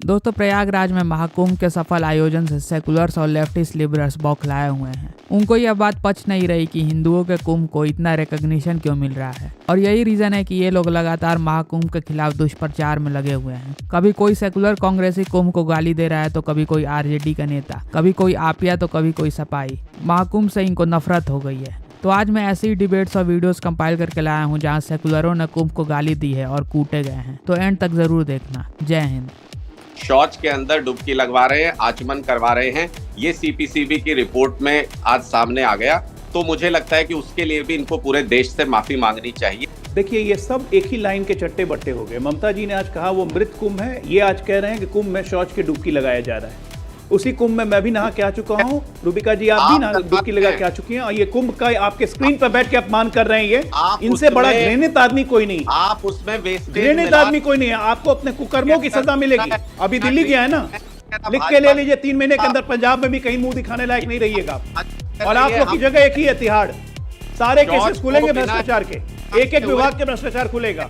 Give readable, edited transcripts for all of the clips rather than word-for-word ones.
दोस्तों, प्रयागराज में महाकुंभ के सफल आयोजन से सेकुलर्स और लेफ्टिस्ट लिबरल्स बौखलाए हुए हैं। उनको यह बात पच नहीं रही कि हिंदुओं के कुंभ को इतना रिकॉग्निशन क्यों मिल रहा है, और यही रीजन है कि ये लोग लगातार महाकुंभ के खिलाफ दुष्प्रचार में लगे हुए हैं। कभी कोई सेकुलर कांग्रेसी कुंभ को गाली दे रहा है, तो कभी कोई आरजेडी का नेता, कभी कोई आपिया, तो कभी कोई सपाई। महाकुंभ से इनको नफरत हो गई है। तो आज मैं ऐसी ही डिबेट्स और वीडियोस कंपाइल करके लाया हूँ जहाँ सेकुलरों ने कुंभ को गाली दी है और कूटे गए हैं। तो एंड तक जरूर देखना। जय हिंद। शौच के अंदर डुबकी लगवा रहे हैं, आचमन करवा रहे हैं, ये सीपीसीबी की रिपोर्ट में आज सामने आ गया। तो मुझे लगता है कि उसके लिए भी इनको पूरे देश से माफी मांगनी चाहिए। देखिए, ये सब एक ही लाइन के चट्टे बट्टे हो गए। ममता जी ने आज कहा वो मृत कुंभ है, ये आज कह रहे हैं कि कुंभ में शौच की डुबकी लगाया जा रहा है। उसी कुंभ में मैं भी नहा के आ चुका हूँ, रूबिका जी आप भी नहा डुबकी लगा के आ चुकी हैं, और ये कुंभ का आपके स्क्रीन पर बैठ के अपमान कर रहे हैं। ये इनसे बड़ा घृणित आदमी कोई नहीं। आप उसमें घृणित आदमी कोई नहीं है। आपको अपने कुकर्मों की सजा मिलेगी। अभी दिल्ली गया है ना, लिख के ले लीजिए, 3 महीने के अंदर पंजाब में भी कहीं मुंह दिखाने लायक नहीं रहिएगा। और आप लोग की जगह एक ही है, तिहाड़। सारे केसेस खुलेंगे भ्रष्टाचार के, एक विभाग के भ्रष्टाचार खुलेगा।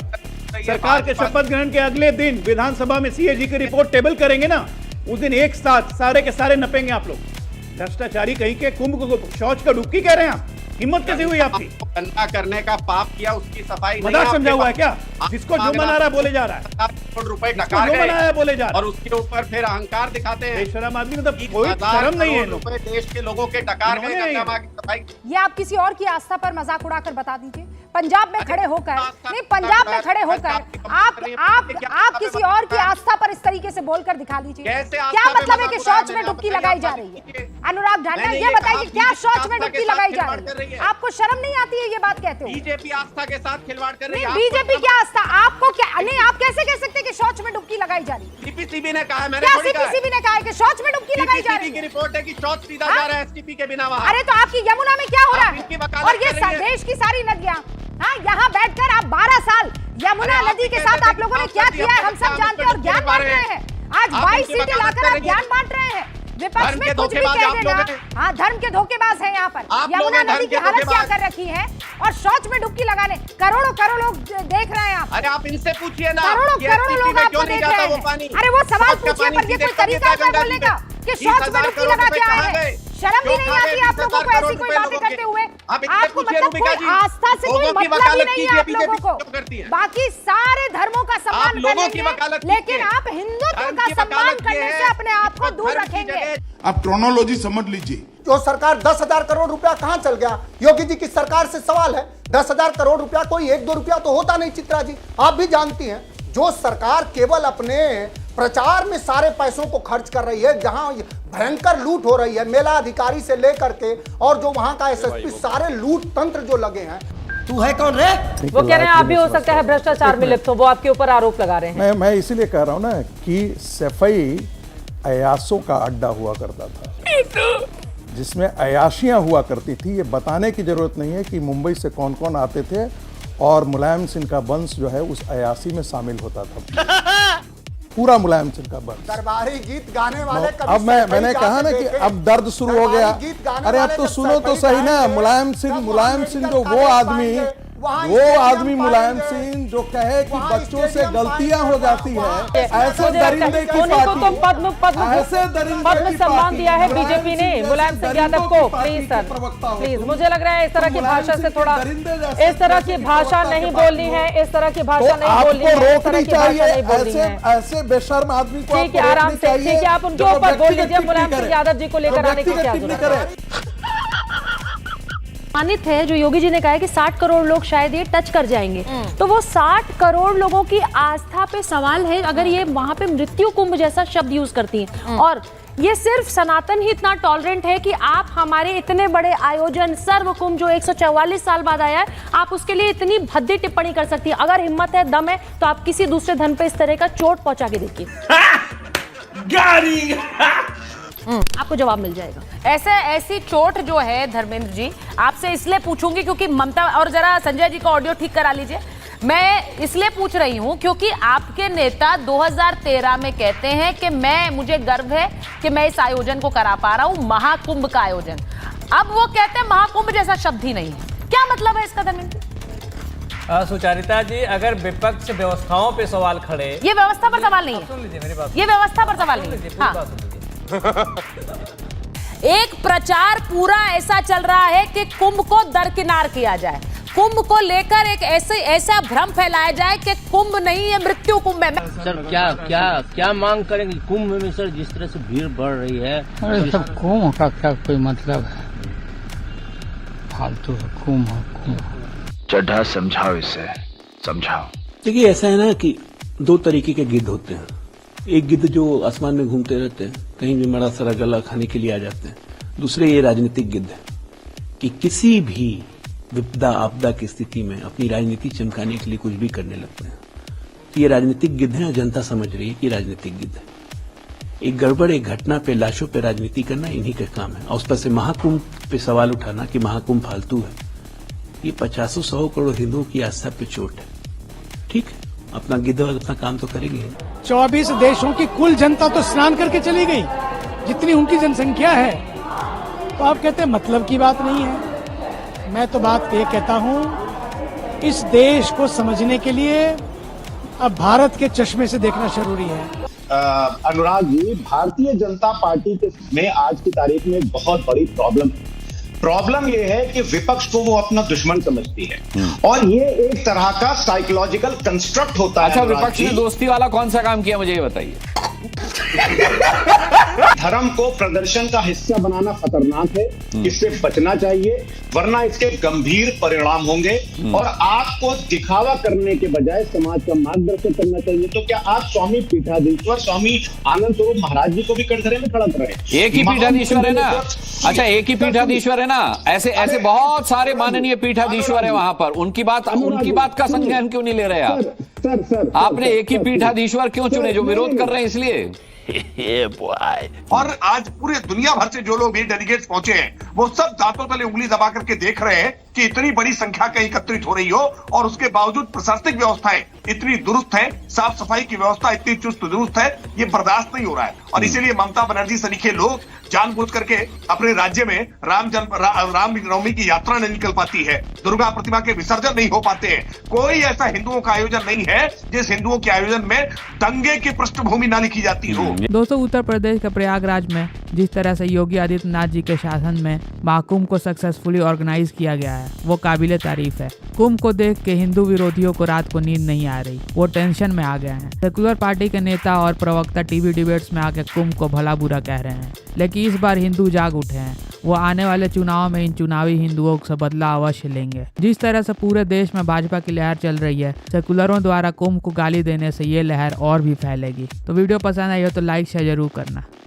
सरकार के शपथ ग्रहण के अगले दिन विधानसभा में सीएजी की रिपोर्ट टेबल करेंगे ना, उस दिन एक साथ सारे के सारे नपेंगे आप लोग। भ्रष्टाचारी कहीं के कुंभ को शौच का डुबकी कह रहे हैं आप? हिम्मत कैसे हुई आपकी? गंदा करने का पाप किया, उसकी सफाई मजाक समझा हुआ है क्या? जिसको जो मना रहा है बोले जा रहा है, करोड़ रुपए जो मना है बोले जा रहा है, और उसके ऊपर फिर अहंकार दिखाते हैं। बेशरम आदमी, मतलब कोई शर्म नहीं है। रुपए देश के लोगों के डकार गए गंगा मां की सफाई। ये आप किसी और की आस्था पर मजाक उड़ाकर बता दीजिए। पंजाब में खड़े होकर, नहीं, पंजाब में खड़े होकर आप किसी और की आस्था पर इस तरीके से बोलकर दिखा लीजिए। क्या मतलब है कि शौच में डुबकी लगाई जा रही है? अनुराग ढांडा, ये बताइए, क्या शौच में डुबकी लगाई जा रही है? आपको शर्म नहीं आती है ये बात कहते हो? बीजेपी आस्था के साथ खिलवाड़ कर रही है। बीजेपी क्या आस्था? आपको क्या नहीं, आप कैसे कह सकते हैं कि शौच में डुबकी लगाई जा रही है? सीपीसीबी ने कहा है, मैंने क्या सीपीसीबी ने कहा है कि शौच में डुबकी लगाई जा रही है? की रिपोर्ट है कि शौच सीधा जा रहा है एसटीपी के बिना वहां। अरे तो आपकी यमुना में क्या हो रहा है? और ये देश की सारी नदियां, हाँ, यहाँ बैठकर आप 12 साल यमुना नदी के साथ आप लोगों ने क्या किया है हम सब जानते हैं, और ज्ञान बांट रहे हैं। आज 22 सीटें लाकर आप ज्ञान बांट रहे हैं। विपक्ष में कुछ भी कह देना, हाँ, धर्म के धोखेबाज हैं यहाँ पर। यमुना नदी की हालत क्या कर रखी है, और शौच में डुबकी लगाने करोड़ों लोग देख रहे हैं आप। अरे आप इनसे पूछिए ना, करोड़ों लोग आपको देख रहे हैं। अरे वो सवाल पूछिए, पर ये कोई तरीका है बोलने का कि शौच में डुबकी लगा के आए हैं? शर्म भी नहीं आती आप लोगों को ऐसी कोई बातें करते हुए? आपको मतलब कोई आस्था से कोई मतलब ही नहीं है आप लोगों को। बाकी सारे धर्मों का सम्मान करेंगे, लेकिन आप हिंदुत्व का सम्मान करने से अपने आप को दूर रखेंगे। आप क्रोनोलॉजी समझ लीजिए। जो सरकार 10,000 करोड़ रुपया कहां चल गया? योगी जी की सरकार से सवाल है। 10,000 करोड़ रुपया कोई 1-2 रुपया तो होता नहीं। चित्रा जी, आप भी जानती हैं, जो सरकार केवल अपने प्रचार में सारे पैसों को खर्च कर रही है, जहां भयंकर लूट हो रही है, मेला अधिकारी से लेकर के और जो वहां का एसएसपी, सारे लूट तंत्र जो लगे हैं। तू है कौन रे? वो कह रहे हैं आप भी हो सकता है भ्रष्टाचार में लिप्त हो, वो आपके ऊपर आरोप लगा रहे हैं। मैं इसीलिए कह रहा हूं ना कि सफाई अयासों का अड्डा हुआ करता था, जिसमें अयाशियां हुआ करती थी। ये बताने की जरूरत नहीं है कि मुंबई से कौन कौन आते थे, और मुलायम सिंह का वंश जो है उस अयासी में शामिल होता था। पूरा मुलायम सिंह का वंश। दरबारी गीत गाने वाले अब मैंने कहा ना कि अब दर्द शुरू हो गया। अरे अब तो सुनो तो सही ना। मुलायम सिंह जो वो आदमी मुलायम सिंह जो कहे कि बच्चों से गलतियां हो जाती है, ऐसे दरिंदे की पार्टी, पद्म सम्मान दिया है बीजेपी ने मुलायम सिंह यादव को। प्लीज सर, प्लीज, मुझे लग रहा है इस तरह की भाषा से थोड़ा, इस तरह की भाषा नहीं बोलनी है, इस तरह की भाषा नहीं बोलनी है, इस तरह की भाषा नहीं बोलनी है। ऐसे बेशर्म आदमी को ठीक है, आराम से, ठीक है, आप उनके ऊपर बोल लीजिए। मुलायम सिंह यादव जी को लेकर आने की क्या जरूरत है? मानित है जो योगी जी ने कहा है कि 60 करोड़ लोग शायद ये टच कर जाएंगे, तो वो 60 करोड़ लोगों की आस्था पे सवाल है अगर ये वहां पे मृत्यु कुंभ जैसा शब्द यूज करती हैं। और ये सिर्फ सनातन ही इतना टॉलरेंट है कि आप हमारे इतने बड़े आयोजन सर्व कुंभ जो 144 साल बाद आया है, आप उसके लिए इतनी भद्दी टिप्पणी कर सकती है। अगर हिम्मत है, दम है, तो आप किसी दूसरे धर्म पे इस तरह का चोट पहुंचा के देखिए, आपको जवाब मिल जाएगा। ऐसी चोट जो है धर्मेंद्र जी, आपसे इसलिए पूछूंगी क्योंकि ममता, और जरा संजय जी का ऑडियो ठीक करा लीजिए। मैं इसलिए पूछ रही हूं क्योंकि आपके नेता 2013 में कहते हैं कि मुझे गर्व है कि मैं इस आयोजन को करा पा रहा हूं, महाकुंभ का आयोजन। अब वो कहते हैं महाकुंभ जैसा शब्द ही नहीं है। क्या मतलब है इसका धर्मेंद्र? सुचारिता जी, अगर विपक्ष व्यवस्थाओं पे सवाल खड़े, ये व्यवस्था पर सवाल नहीं है, सुन लीजिए मेरी बात, ये व्यवस्था पर सवाल नहीं है। हाँ। एक प्रचार पूरा ऐसा चल रहा है कि कुंभ को दरकिनार किया जाए, कुंभ को लेकर एक ऐसा भ्रम फैलाया जाए कि कुंभ नहीं है, मृत्यु कुंभ है। सर क्या मांग करेंगे कुंभ में सर? जिस तरह से भीड़ बढ़ रही है, अरे सब कुंभ का क्या कोई मतलब है? फालतू कुंभ। चड्ढा समझाओ, इसे समझाओ। देखिए, ऐसा है ना कि दो तरीके के गिद्ध होते हैं। एक गिद्ध जो आसमान में घूमते रहते हैं, कहीं भी बड़ा सारा गला खाने के लिए आ जाते हैं। दूसरे ये राजनीतिक गिद्ध है कि किसी भी विपदा आपदा की स्थिति में अपनी राजनीति चमकाने के लिए कुछ भी करने लगते हैं। तो ये राजनीतिक गिद्ध है और जनता समझ रही है कि राजनीतिक गिद्ध है। एक गड़बड़, एक घटना पे, लाशों पे राजनीति करना इन्हीं का काम है। और उस पर से महाकुंभ पे सवाल उठाना कि महाकुंभ फालतू है, ये 50-100 करोड़ हिंदुओं की आस्था पे चोट है। ठीक है, अपना गिद्ध अपना काम तो करेंगे। 24 देशों की कुल जनता तो स्नान करके चली गई, जितनी उनकी जनसंख्या है। तो आप कहते हैं मतलब की बात नहीं है। मैं तो बात ये कहता हूं, इस देश को समझने के लिए अब भारत के चश्मे से देखना जरूरी है। अनुराग जी, भारतीय जनता पार्टी में आज की तारीख में बहुत बड़ी प्रॉब्लम ये है कि विपक्ष को वो अपना दुश्मन समझती है और ये एक तरह का साइकोलॉजिकल कंस्ट्रक्ट होता है। अच्छा, विपक्ष ने दोस्ती वाला कौन सा काम किया, मुझे ये बताइए। धर्म को प्रदर्शन का हिस्सा बनाना खतरनाक है, इससे बचना चाहिए, वरना इसके गंभीर परिणाम होंगे। और आपको दिखावा करने के बजाय समाज का मार्गदर्शन करना चाहिए। तो क्या आप स्वामी पीठाधीश्वर स्वामी आनंद स्वरूप महाराज जी को भी कटघरे में खड़ा करें? एक ही पीठाधीश्वर है ना? अच्छा, एक ही पीठाधीश्वर है ना? ऐसे बहुत सारे माननीय पीठाधीश्वर है वहां पर, उनकी बात का संज्ञान क्यों नहीं ले रहे आप? सर, आपने एक ही पीठाधीश्वर क्यों चुने? जो विरोध कर रहे हैं इसलिए। और आज पूरे दुनिया भर से जो लोग ये डेलीगेट्स पहुंचे हैं, वो सब दांतों तले उंगली दबा करके देख रहे हैं कि इतनी बड़ी संख्या कहीं एकत्रित हो रही हो और उसके बावजूद प्रशासनिक व्यवस्थाएं इतनी दुरुस्त है, साफ सफाई की व्यवस्था इतनी चुस्त दुरुस्त है, ये बर्दाश्त नहीं हो रहा है। और इसीलिए ममता बनर्जी सरीखे लोग जानबूझ करके अपने राज्य में रामनवमी की यात्रा नहीं निकल पाती है, दुर्गा प्रतिमा के विसर्जन नहीं हो पाते हैं। कोई ऐसा हिंदुओं का आयोजन नहीं है जिस हिंदुओं के आयोजन में दंगे की पृष्ठभूमि ना लिखी जाती हो। दोस्तों, उत्तर प्रदेश के प्रयागराज में जिस तरह से योगी आदित्यनाथ जी के शासन में महाकुंभ को सक्सेसफुली ऑर्गेनाइज किया गया है, वो काबिले तारीफ है। कुंभ को देख के हिंदू विरोधियों को रात को नींद नहीं आ रही, वो टेंशन में आ गए हैं। सेकुलर पार्टी के नेता और प्रवक्ता टीवी डिबेट्स में आके कुंभ को भला बुरा कह रहे हैं, लेकिन इस बार हिंदू जाग उठे हैं। वो आने वाले चुनाव में इन चुनावी हिंदुओं से बदला अवश्य लेंगे। जिस तरह से पूरे देश में भाजपा की लहर चल रही है, सेकुलरों द्वारा कुंभ को गाली देने से ये लहर और भी फैलेगी। तो वीडियो पसंद आई हो तो लाइक शेयर जरूर करना।